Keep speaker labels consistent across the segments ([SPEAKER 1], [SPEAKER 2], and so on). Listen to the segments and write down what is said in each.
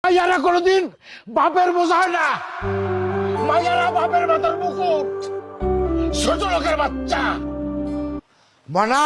[SPEAKER 1] মাইয়ারা কোনোদিন বাপের বোঝা হয় না। মাইয়ারা বাপের মাথার মুকুট, ছোট লোকের বাচ্চা। মানা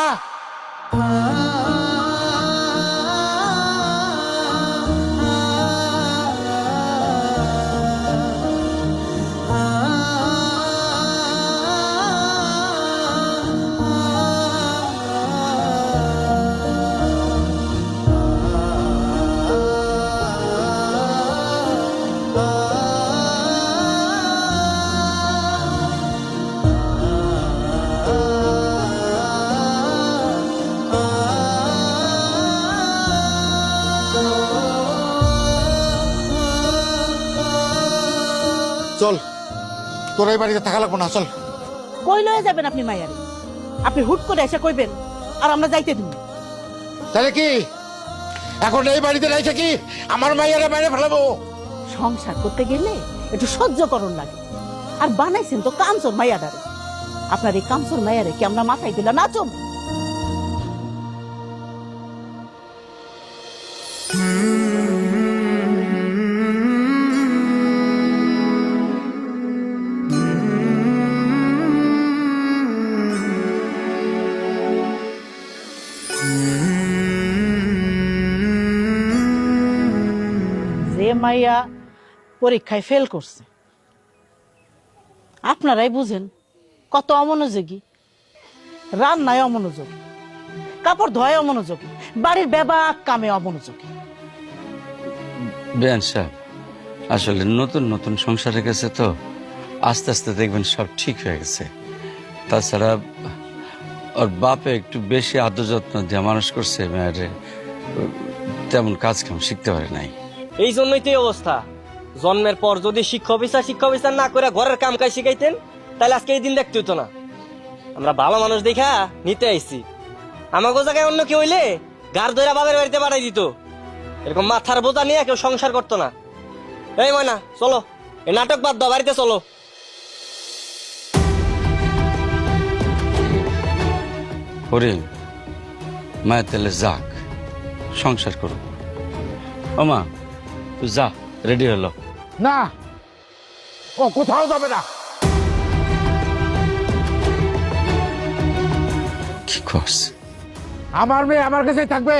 [SPEAKER 1] চল, তোর এই বাড়িতে থাকা লাগবো না, চল।
[SPEAKER 2] কই লয়ে যাবেন আপনি মাইয়ারে? আপনি হুট করে এসে কইবেন আর আমরা যাইতে দিব।
[SPEAKER 1] তাহলে কি এখন এই বাড়িতে রয়েছে কি আমার মাইয়ারে বাইরে ফেলাবো?
[SPEAKER 2] সংসার করতে গেলে একটু সহ্য করণ লাগে। আর বানাইছেন তো কাঞ্চন মাইয়াডারে। আপনার এই কাঞ্চন মাইয়ারে কি আমরা মাথায় দিলা নাচম? যে মাইয়া পরীক্ষায় ফেল করছে, আপনারাই বুঝেন কত অমনোযোগী। রান্নায় অমনোযোগী, কাপড় ধোয় অমনোযোগী, বাড়ির বেবাক কামে অমনোযোগী।
[SPEAKER 3] বেয়ান সাহেব, আসলে নতুন নতুন সংসারে গেছে তো, আস্তে আস্তে দেখবেন সব ঠিক হয়ে গেছে। তাছাড়া ওর বাপে একটু বেশি আদর যত্ন দিয়ে মানুষ করছে, মেয়েরে তেমন কাজ কাম শিখতে পারে নাই।
[SPEAKER 4] এই জন্যই তো এই অবস্থা। জন্মের পর যদি শিক্ষা বিচার না করে ঘরের কাম কাজ শিখাইতেন, তাহলে আজকে এই দিন দেখতে হতো না। আমরা ভালো মানুষ দেখা নিতে আইছি। আমাকে জায়গায় অন্য কেউ হইলে গার ধরে বাবার বাড়িতে পাঠাই দিত। এরকম মাথার বোঝা নিয়ে কেউ সংসার করতো না। এই ময়না, চলো, এই নাটক বাদ দাও, বাড়িতে চলো।
[SPEAKER 3] করিম, মায়ের তেলে যাক, সংসার করুক। ও মা, তুই যা, রেডি হলো।
[SPEAKER 1] না, ও কোথাও যাবে না।
[SPEAKER 3] কি করছে?
[SPEAKER 1] আমার মেয়ে আমার কাছেই থাকবে।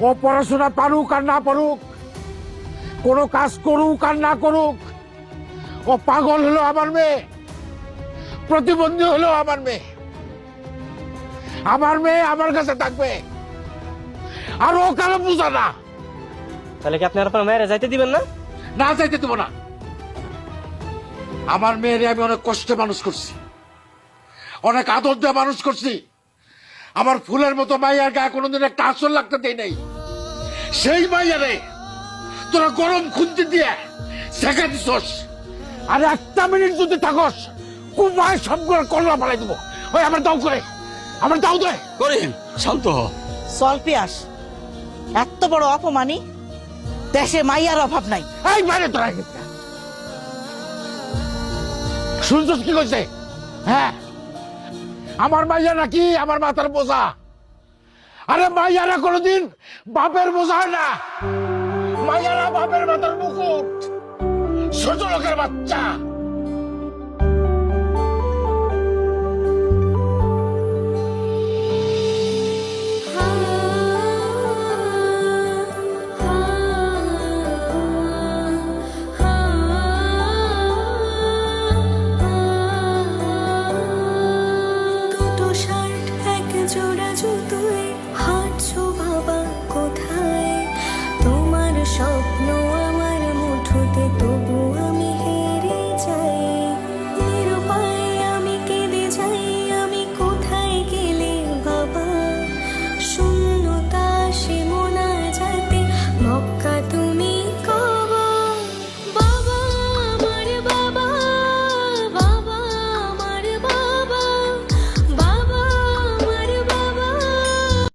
[SPEAKER 1] ও পড়াশোনা পারুক আর না পারুক, কোনো কাজ করুক আর না করুক, ও পাগল হলো আমার মেয়ে, প্রতিবন্ধী হলো আমার মেয়ে। আমার মেয়ে আমার কাছে থাকবে, আর ও কারো বুঝা না।
[SPEAKER 4] তাহলে কি আপনি আপনার মেয়েরা যাইতে দিবেন না?
[SPEAKER 1] না, যাইতে দেবো না। আমার মেয়েরে আমি অনেক কষ্টে মানুষ করছি, অনেক আদর দিয়ে মানুষ করছি। আমার ফুলের মতো মাইয়ার গায়ে কোনোদিন একটা আসর লাগতে দেয় নাই। সেই মাইয়ারে তোরা গরম খুন্তি দিয়ে শেখা দিছস। আর একটা মিনিট যদি থাকস, কুমায় সবগুলো কল্লা ফেলাই দেবো। ওই আমার দাও করে, আমার দাও দে।
[SPEAKER 3] করিম, শান্ত হ।
[SPEAKER 2] চল পিয়াস, এত বড় অপমানি দেশে মাইয়ার অভাব নাই।
[SPEAKER 1] এই বাইরে তোরা শুনছস কি কইছে? হ্যাঁ, আমার মাইয়া নাকি আমার মাথার বোঝা। আরে মাইয়ারা কোনোদিন বাপের বোঝা হয় না। মাইয়ারা বাপের মাথার মুকুট, ছোট লোকের বাচ্চা।
[SPEAKER 5] দুটো শার্ট এক জোড়া জুতো